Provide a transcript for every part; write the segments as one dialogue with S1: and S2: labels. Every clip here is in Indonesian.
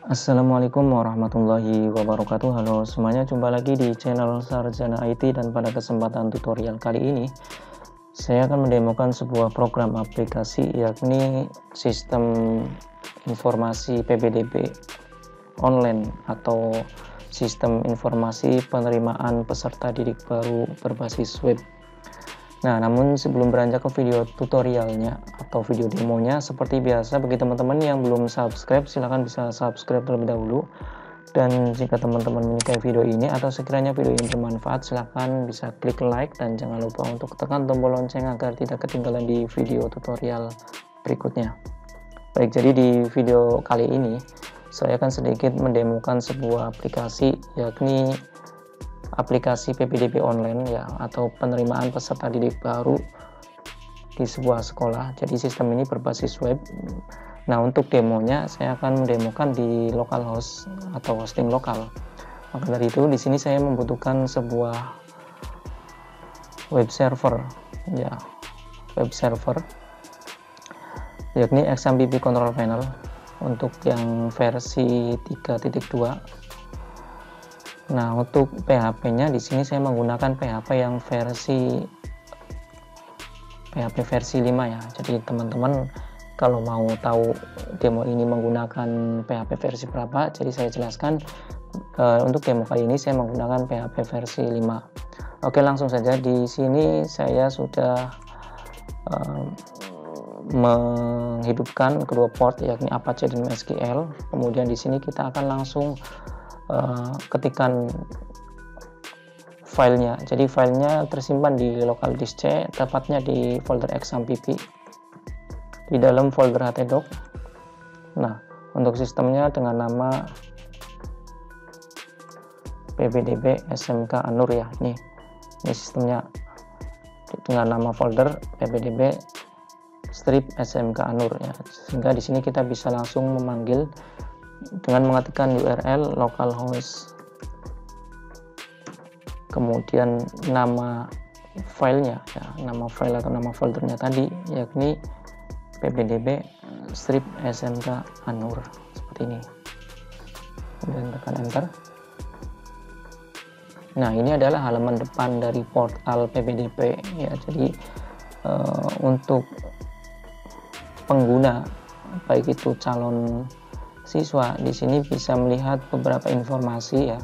S1: Assalamualaikum warahmatullahi wabarakatuh. Halo semuanya, jumpa lagi di channel Sarjana IT, dan pada kesempatan tutorial kali ini saya akan mendemokan sebuah program aplikasi, yakni sistem informasi PPDB online atau sistem informasi penerimaan peserta didik baru berbasis web. Nah, namun sebelum beranjak ke video tutorialnya atau video demonya, seperti biasa bagi teman-teman yang belum subscribe, silahkan bisa subscribe terlebih dahulu. Dan jika teman-teman menyukai video ini atau sekiranya video ini bermanfaat, silahkan bisa klik like dan jangan lupa untuk tekan tombol lonceng agar tidak ketinggalan di video tutorial berikutnya. Baik, jadi di video kali ini saya akan sedikit mendemokan sebuah aplikasi, yakni aplikasi PPDB online ya, atau penerimaan peserta didik baru di sebuah sekolah. Jadi sistem ini berbasis web. Nah, untuk demonya saya akan mendemokan di localhost atau hosting lokal. Maka dari itu di sini saya membutuhkan sebuah web server ya, web server yakni XMPP Control Panel untuk yang versi 3.2. Nah, untuk PHP-nya di sini saya menggunakan PHP yang versi 5 ya. Jadi teman-teman kalau mau tahu demo ini menggunakan PHP versi berapa, jadi saya jelaskan. Untuk demo kali ini saya menggunakan PHP versi 5. Oke, langsung saja. Di sini saya sudah menghidupkan kedua port, yakni Apache dan MySQL. Kemudian di sini kita akan langsung ketikan filenya. Jadi filenya tersimpan di local disk C, tepatnya di folder XMPP di dalam folder htdoc. Nah, untuk sistemnya dengan nama PPDB SMK Anur ya. Ini sistemnya dengan nama folder PPDB strip SMK Anur ya. Sehingga di sini kita bisa langsung memanggil dengan mengetikkan URL localhost, kemudian nama filenya ya, nama file atau nama foldernya tadi yakni PPDB strip SMK Anur, seperti ini. Kemudian tekan enter. Nah, ini adalah halaman depan dari portal PPDB ya. Jadi untuk pengguna, baik itu calon siswa, di sini bisa melihat beberapa informasi ya.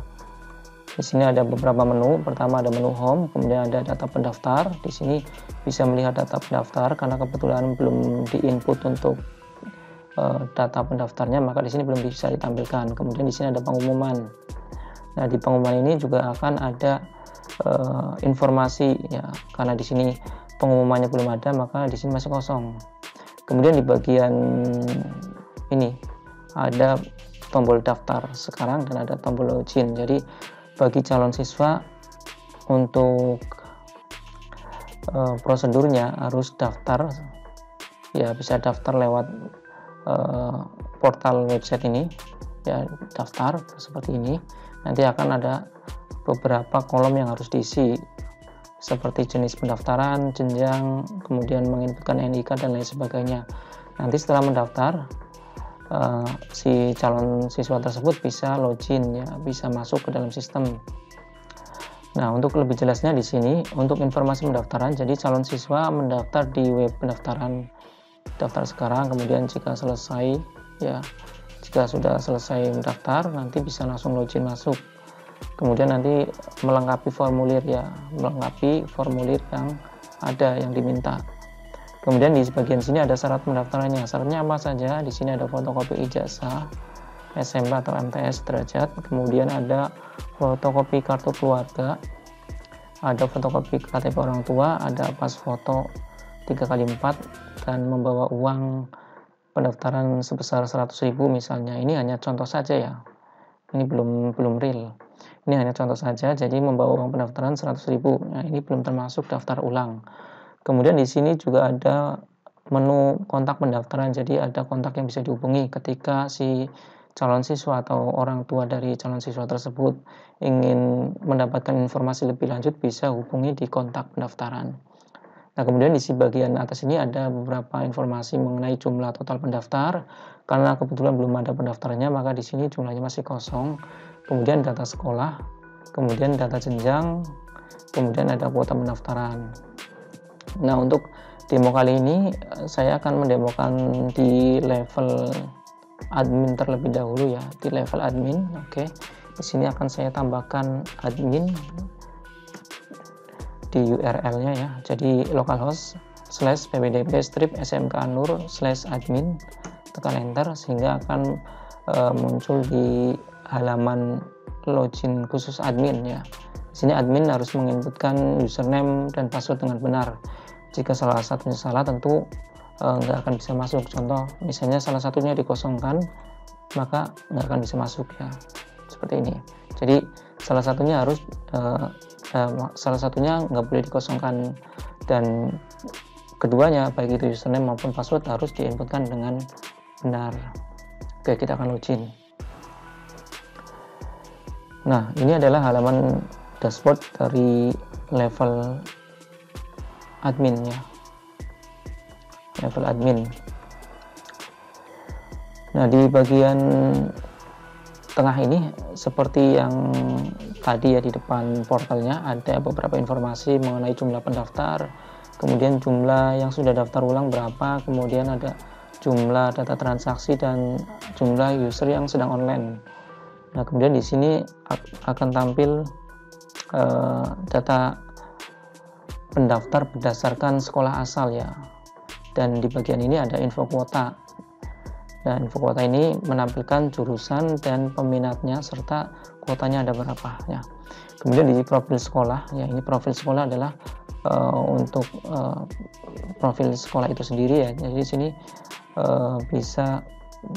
S1: Di sini ada beberapa menu. Pertama ada menu home, kemudian ada data pendaftar. Di sini bisa melihat data pendaftar karena kebetulan belum diinput untuk data pendaftarnya, maka di sini belum bisa ditampilkan. Kemudian di sini ada pengumuman. Nah, di pengumuman ini juga akan ada informasi ya, karena di sini pengumumannya belum ada, maka di sini masih kosong. Kemudian di bagian ini ada tombol daftar sekarang dan ada tombol login. Jadi bagi calon siswa untuk prosedurnya harus daftar ya, bisa daftar lewat portal website ini ya, daftar seperti ini. Nanti akan ada beberapa kolom yang harus diisi seperti jenis pendaftaran, jenjang, kemudian menginputkan NIK dan lain sebagainya. Nanti setelah mendaftar, si calon siswa tersebut bisa login ya, bisa masuk ke dalam sistem. Nah, untuk lebih jelasnya di sini untuk informasi pendaftaran, jadi calon siswa mendaftar di web pendaftaran, daftar sekarang, kemudian jika selesai ya, jika sudah selesai mendaftar nanti bisa langsung login masuk. Kemudian nanti melengkapi formulir ya, melengkapi formulir yang ada yang diminta. Kemudian di bagian sini ada syarat pendaftarannya. Syaratnya apa saja? Di sini ada fotokopi ijazah SMP atau MTS derajat, kemudian ada fotokopi kartu keluarga, ada fotokopi KTP orang tua, ada pas foto 3x4, dan membawa uang pendaftaran sebesar 100.000 misalnya. Ini hanya contoh saja ya. Ini belum real. Ini hanya contoh saja, jadi membawa uang pendaftaran 100.000. Nah, ini belum termasuk daftar ulang. Kemudian di sini juga ada menu kontak pendaftaran, jadi ada kontak yang bisa dihubungi ketika si calon siswa atau orang tua dari calon siswa tersebut ingin mendapatkan informasi lebih lanjut, bisa hubungi di kontak pendaftaran. Nah, kemudian di bagian atas ini ada beberapa informasi mengenai jumlah total pendaftar, karena kebetulan belum ada pendaftarannya, maka di sini jumlahnya masih kosong. Kemudian data sekolah, kemudian data jenjang, kemudian ada kuota pendaftaran. Nah, untuk demo kali ini saya akan mendemokan di level admin terlebih dahulu ya, di level admin. Oke. Di sini akan saya tambahkan admin di URL-nya ya. Jadi localhost /pbdb/smk-nur/admin, tekan enter sehingga akan muncul di halaman login khusus admin ya. Di sini admin harus menginputkan username dan password dengan benar. Jika salah satunya salah, tentu nggak akan bisa masuk. Contoh misalnya salah satunya dikosongkan, maka nggak akan bisa masuk ya, seperti ini. Jadi salah satunya harus salah satunya nggak boleh dikosongkan, dan keduanya baik itu username maupun password harus diinputkan dengan benar. Oke, kita akan login. Nah, ini adalah halaman dashboard dari level admin ya, level admin. Nah, di bagian tengah ini seperti yang tadi ya, di depan portalnya ada beberapa informasi mengenai jumlah pendaftar, kemudian jumlah yang sudah daftar ulang berapa, kemudian ada jumlah data transaksi dan jumlah user yang sedang online. Nah, kemudian di sini akan tampil data pendaftar berdasarkan sekolah asal ya. Dan di bagian ini ada info kuota. Dan info kuota ini menampilkan jurusan dan peminatnya serta kuotanya ada berapa ya. Kemudian di profil sekolah ya, ini profil sekolah adalah untuk profil sekolah itu sendiri ya. Jadi di sini bisa,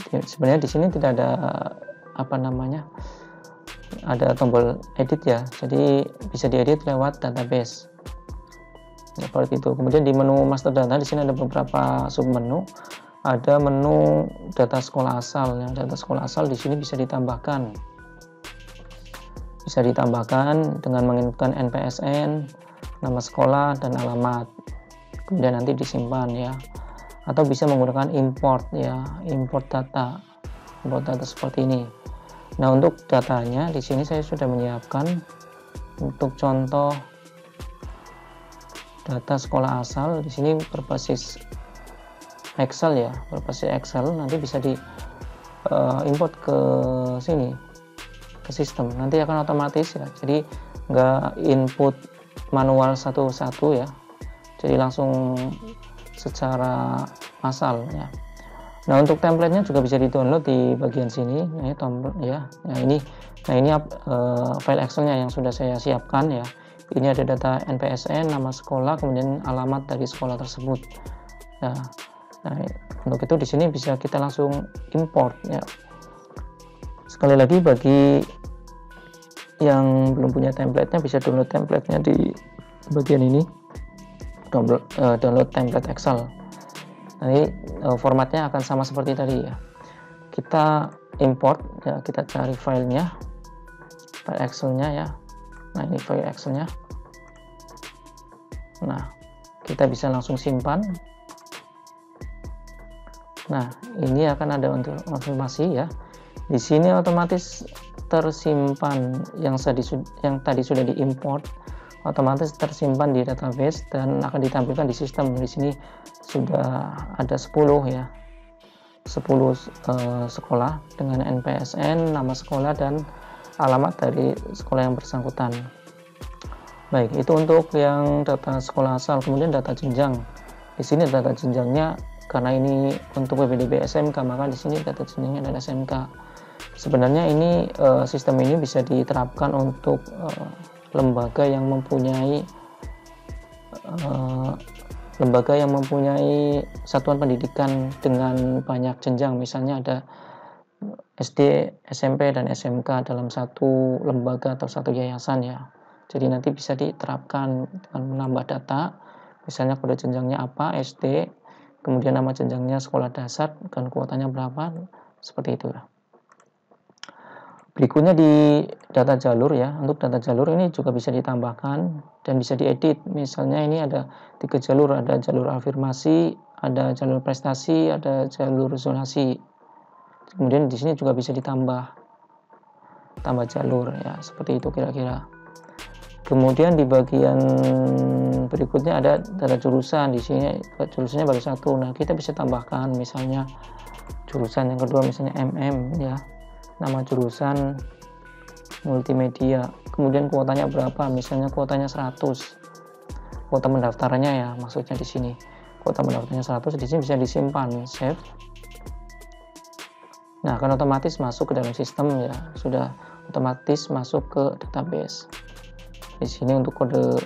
S1: sebenarnya di sini tidak ada ada tombol edit ya. Jadi bisa diedit lewat database. Ya, seperti itu. Kemudian di menu master data di sini ada beberapa sub menu. Ada menu data sekolah asal ya. Data sekolah asal di sini bisa ditambahkan. Bisa ditambahkan dengan menginputkan NPSN, nama sekolah dan alamat. Kemudian nanti disimpan ya. Atau bisa menggunakan import ya, import data seperti ini. Nah, untuk datanya di sini saya sudah menyiapkan untuk contoh data sekolah asal. Di sini berbasis Excel ya, berbasis Excel. Nanti bisa di import ke sini, ke sistem. Nanti akan otomatis ya. Jadi nggak input manual satu-satu ya. Jadi langsung secara massal ya. Nah, untuk template-nya juga bisa di-download di bagian sini ya. Nah, ini file Excel-nya yang sudah saya siapkan ya. Ini ada data NPSN, nama sekolah, kemudian alamat dari sekolah tersebut. Nah, untuk itu di sini bisa kita langsung import ya. Sekali lagi, bagi yang belum punya template-nya bisa download template-nya di bagian ini. Download template Excel. Nanti formatnya akan sama seperti tadi ya. Kita import ya, kita cari filenya, file Excel-nya ya. Nah, ini file Excel-nya. Nah, kita bisa langsung simpan. Nah, ini akan ada untuk konfirmasi ya. Di sini otomatis tersimpan yang tadi sudah diimport, otomatis tersimpan di database dan akan ditampilkan di sistem. Di sini sudah ada 10 ya, 10 sekolah dengan NPSN, nama sekolah dan alamat dari sekolah yang bersangkutan. Baik, itu untuk yang data sekolah asal. Kemudian data jenjang. Di sini data jenjangnya, karena ini untuk PPDB SMK, maka di sini data jenjangnya adalah SMK. Sebenarnya ini sistem ini bisa diterapkan untuk lembaga yang mempunyai satuan pendidikan dengan banyak jenjang. Misalnya ada SD, SMP, dan SMK dalam satu lembaga atau satu yayasan ya. Jadi nanti bisa diterapkan dengan menambah data, misalnya kode jenjangnya apa, SD, kemudian nama jenjangnya sekolah dasar, dan kuotanya berapa, seperti itu ya. Berikutnya di data jalur ya. Untuk data jalur ini juga bisa ditambahkan dan bisa diedit. Misalnya ini ada 3 jalur, ada jalur afirmasi, ada jalur prestasi, ada jalur zonasi. Kemudian di sini juga bisa tambah jalur ya, seperti itu kira-kira. Kemudian di bagian berikutnya ada data jurusan. Di sini jurusannya baru satu. Nah, kita bisa tambahkan misalnya jurusan yang kedua misalnya MM ya. Nama jurusan multimedia. Kemudian kuotanya berapa? Misalnya kuotanya 100. Kuota pendaftarannya ya, maksudnya di sini. Kuota pendaftarannya 100, di sini bisa disimpan, save. Nah, akan otomatis masuk ke dalam sistem ya. Sudah otomatis masuk ke database. Di sini untuk kode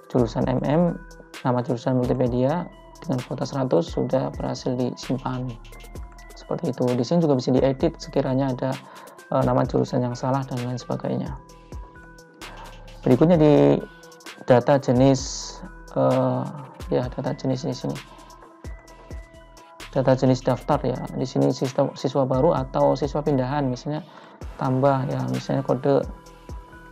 S1: jurusan MM, nama jurusan multimedia dengan kuota 100 sudah berhasil disimpan. Seperti itu. Di sini juga bisa diedit sekiranya ada nama jurusan yang salah dan lain sebagainya. Berikutnya di data jenis data jenis di sini. Data jenis daftar ya. Di sini siswa baru atau siswa pindahan misalnya tambah ya, misalnya kode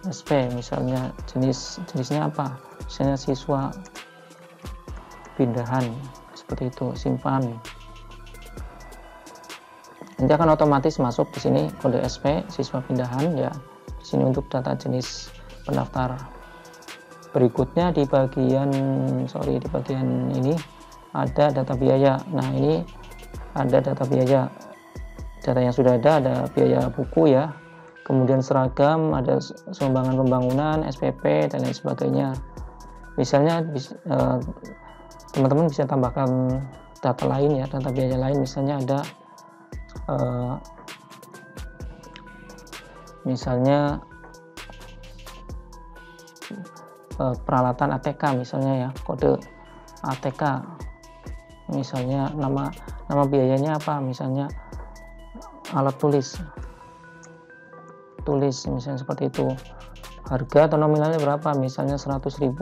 S1: SP, misalnya jenisnya apa, misalnya siswa pindahan, seperti itu, simpan. Nanti akan otomatis masuk di sini kode SP siswa pindahan ya. Di sini untuk data jenis pendaftar. Berikutnya di bagian ini ada data biaya. Nah, ini ada data biaya. Data yang sudah ada biaya buku ya. Kemudian seragam, ada sumbangan pembangunan, SPP, dan lain sebagainya. Misalnya teman-teman bisa tambahkan data lain ya, data biaya lain. Misalnya ada peralatan ATK misalnya ya, kode ATK. Misalnya nama biayanya apa? Misalnya alat tulis misalnya seperti itu. Harga atau nominalnya berapa? Misalnya 100.000.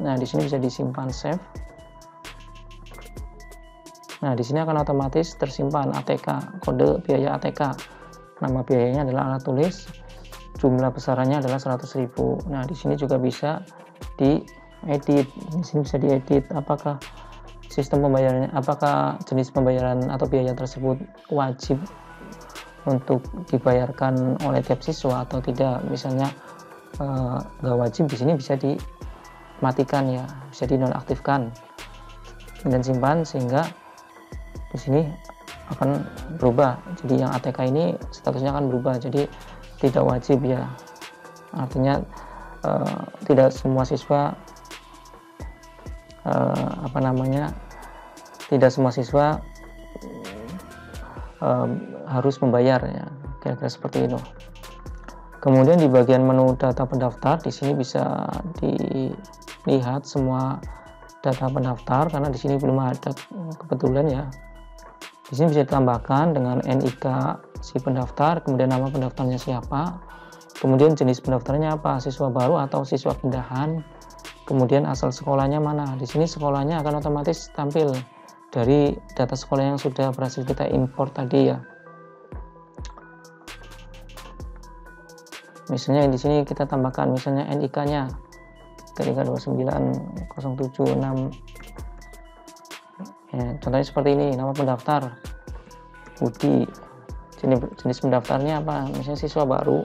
S1: Nah, di sini bisa disimpan, save. Nah, di sini akan otomatis tersimpan ATK, kode biaya ATK. Nama biayanya adalah alat tulis, jumlah besarannya adalah 100.000. Nah, di sini juga bisa diedit. Di sini bisa diedit apakah sistem pembayarannya, apakah jenis pembayaran atau biaya tersebut wajib untuk dibayarkan oleh tiap siswa atau tidak. Misalnya nggak wajib, di sini bisa dimatikan ya, bisa dinonaktifkan dan simpan, sehingga di sini akan berubah. Jadi yang ATK ini statusnya akan berubah, jadi tidak wajib ya. Artinya tidak semua siswa harus membayar ya, kira-kira seperti itu. Kemudian di bagian menu data pendaftar, di sini bisa dilihat semua data pendaftar karena di sini belum ada kebetulan ya. Di sini bisa ditambahkan dengan NIK si pendaftar, kemudian nama pendaftarnya siapa, kemudian jenis pendaftarnya apa, siswa baru atau siswa pindahan, kemudian asal sekolahnya mana. Di sini sekolahnya akan otomatis tampil dari data sekolah yang sudah berhasil kita import tadi ya. Misalnya di sini kita tambahkan misalnya NIK-nya 3290776 ya, contohnya seperti ini. Nama pendaftar Budi, jenis pendaftarnya apa, misalnya siswa baru,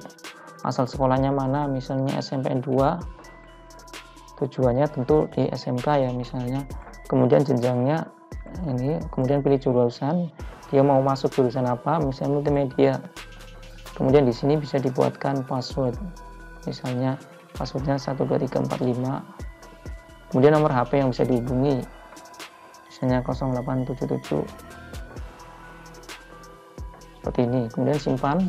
S1: asal sekolahnya mana, misalnya SMPN 2, tujuannya tentu di SMK ya misalnya, kemudian jenjangnya ini, kemudian pilih jurusan, dia mau masuk jurusan apa, misalnya multimedia. Kemudian di sini bisa dibuatkan password, misalnya passwordnya 12345. Kemudian nomor HP yang bisa dihubungi, misalnya 0877, seperti ini. Kemudian simpan.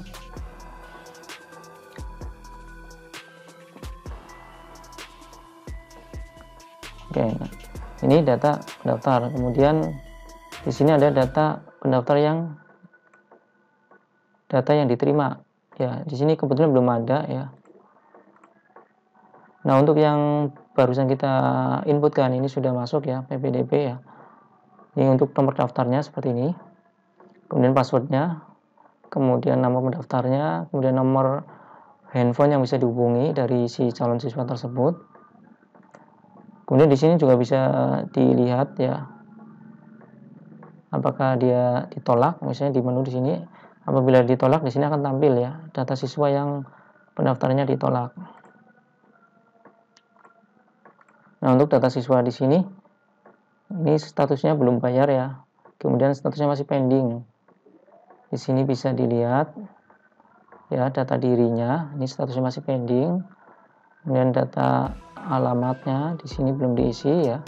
S1: Oke, ini data pendaftar. Kemudian di sini ada data pendaftar data yang diterima ya. Di sini kebetulan belum ada ya. Nah, untuk yang barusan kita inputkan ini sudah masuk ya, PPDB ya. Ini untuk nomor daftarnya seperti ini, kemudian passwordnya, kemudian nama pendaftarnya, kemudian nomor handphone yang bisa dihubungi dari si calon siswa tersebut. Kemudian di sini juga bisa dilihat ya, apakah dia ditolak. Misalnya di menu di sini, apabila ditolak di sini akan tampil ya data siswa yang pendaftarannya ditolak. Nah, untuk data siswa di sini ini statusnya belum bayar ya. Kemudian statusnya masih pending. Di sini bisa dilihat ya data dirinya, ini statusnya masih pending. Kemudian data alamatnya di sini belum diisi ya.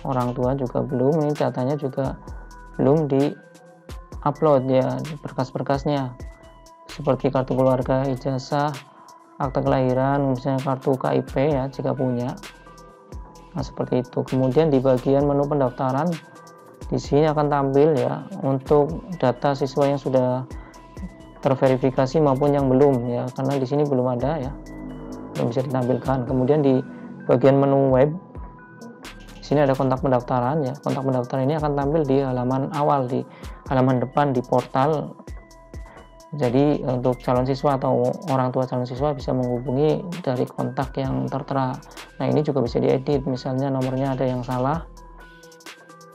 S1: Orang tua juga belum, ini datanya juga belum di-upload ya berkas-berkasnya. Seperti kartu keluarga, ijazah, akta kelahiran, misalnya kartu KIP ya jika punya. Nah, seperti itu. Kemudian di bagian menu pendaftaran di sini akan tampil ya untuk data siswa yang sudah terverifikasi maupun yang belum ya, karena di sini belum ada ya, belum bisa ditampilkan. Kemudian di bagian menu web di sini ada kontak pendaftaran ya. Kontak pendaftaran ini akan tampil di halaman awal, di halaman depan di portal. Jadi untuk calon siswa atau orang tua calon siswa bisa menghubungi dari kontak yang tertera. Nah, ini juga bisa diedit, misalnya nomornya ada yang salah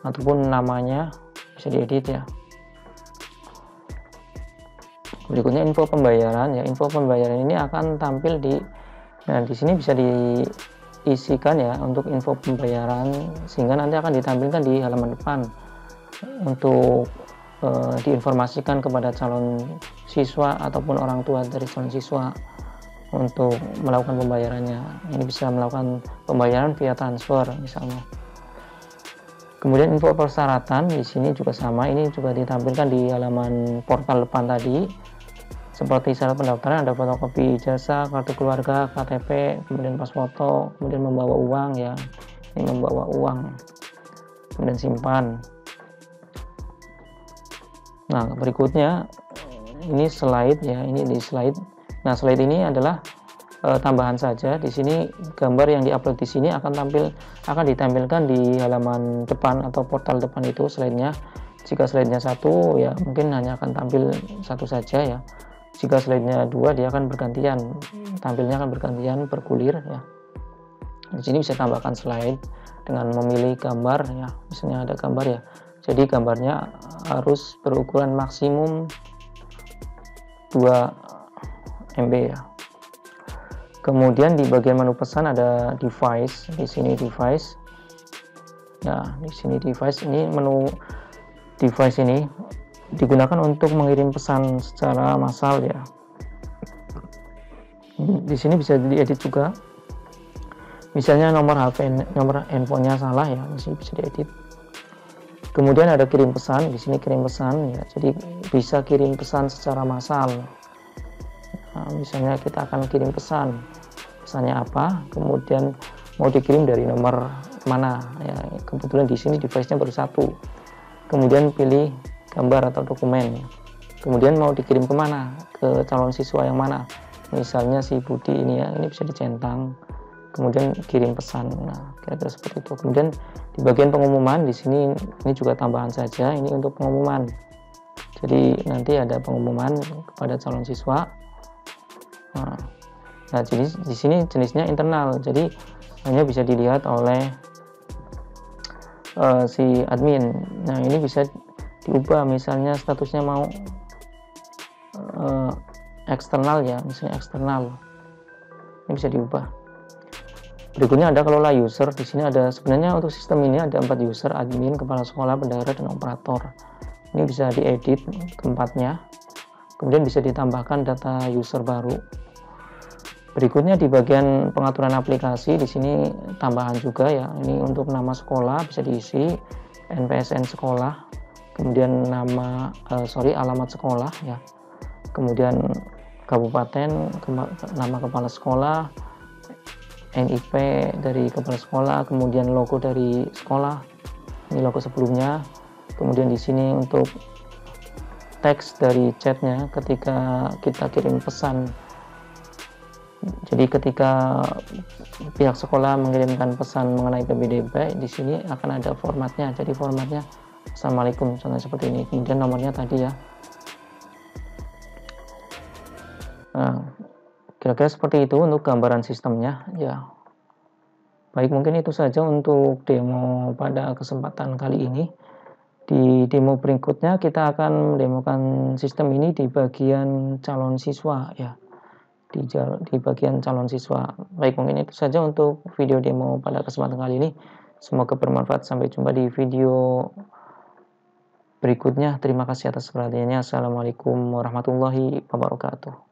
S1: ataupun namanya bisa diedit ya. Berikutnya info pembayaran ya. Info pembayaran ini akan tampil di sini bisa diisikan ya untuk info pembayaran, sehingga nanti akan ditampilkan di halaman depan untuk diinformasikan kepada calon siswa ataupun orang tua dari calon siswa untuk melakukan pembayarannya. Ini bisa melakukan pembayaran via transfer misalnya. Kemudian info persyaratan di sini juga sama, ini juga ditampilkan di halaman portal depan tadi. Seperti syarat pendaftaran ada fotokopi ijazah, kartu keluarga, KTP, kemudian pas foto, kemudian membawa uang ya. Ini membawa uang. Kemudian simpan. Nah, berikutnya ini slide ya, ini di slide. Nah, slide ini adalah tambahan saja. Di sini gambar yang diupload di sini akan ditampilkan di halaman depan atau portal depan itu slide-nya. Jika slide-nya satu ya mungkin hanya akan tampil satu saja ya. Jika slide-nya dua dia akan bergantian, tampilnya akan bergantian bergulir ya. Di sini bisa tambahkan slide dengan memilih gambar ya. Misalnya ada gambar ya. Jadi gambarnya harus berukuran maksimum 2 MB ya. Kemudian di bagian menu pesan ada device, di sini device. Nah, di sini device, ini menu device ini digunakan untuk mengirim pesan secara massal ya. Di sini bisa diedit juga. Misalnya nomor handphonenya salah ya, masih bisa diedit. Kemudian ada kirim pesan, di sini kirim pesan ya. Jadi bisa kirim pesan secara massal. Nah, misalnya kita akan kirim pesannya apa, kemudian mau dikirim dari nomor mana ya. Kebetulan di sini device-nya baru satu. Kemudian pilih gambar atau dokumen. Kemudian mau dikirim kemana, ke calon siswa yang mana. Misalnya si Budi ini ya, ini bisa dicentang. Kemudian kirim pesan. Nah, kira-kira seperti itu. Kemudian di bagian pengumuman di sini ini juga tambahan saja, ini untuk pengumuman. Jadi nanti ada pengumuman kepada calon siswa. Nah, jadi di sini jenisnya internal. Jadi hanya bisa dilihat oleh si admin. Nah, ini bisa diubah, misalnya statusnya mau eksternal ya, misalnya eksternal. Ini bisa diubah. Berikutnya ada kelola user. Di sini ada, sebenarnya untuk sistem ini ada 4 user: admin, kepala sekolah, bendahara, dan operator. Ini bisa diedit keempatnya. Kemudian bisa ditambahkan data user baru. Berikutnya di bagian pengaturan aplikasi, di sini tambahan juga ya. Ini untuk nama sekolah bisa diisi, NPSN sekolah, kemudian alamat sekolah ya. Kemudian kabupaten, nama kepala sekolah, NIP dari kepala sekolah, kemudian logo dari sekolah, ini logo sebelumnya. Kemudian di sini untuk teks dari chatnya ketika kita kirim pesan. Jadi ketika pihak sekolah mengirimkan pesan mengenai PPDB, di sini akan ada formatnya. Jadi formatnya Assalamualaikum, contohnya seperti ini. Kemudian nomornya tadi ya. Nah, kira-kira seperti itu untuk gambaran sistemnya ya. Baik, mungkin itu saja untuk demo pada kesempatan kali ini. Di demo berikutnya kita akan mendemokan sistem ini di bagian calon siswa ya. Di bagian calon siswa. Baik, mungkin itu saja untuk video demo pada kesempatan kali ini. Semoga bermanfaat. Sampai jumpa di video berikutnya. Terima kasih atas perhatiannya. Assalamualaikum warahmatullahi wabarakatuh.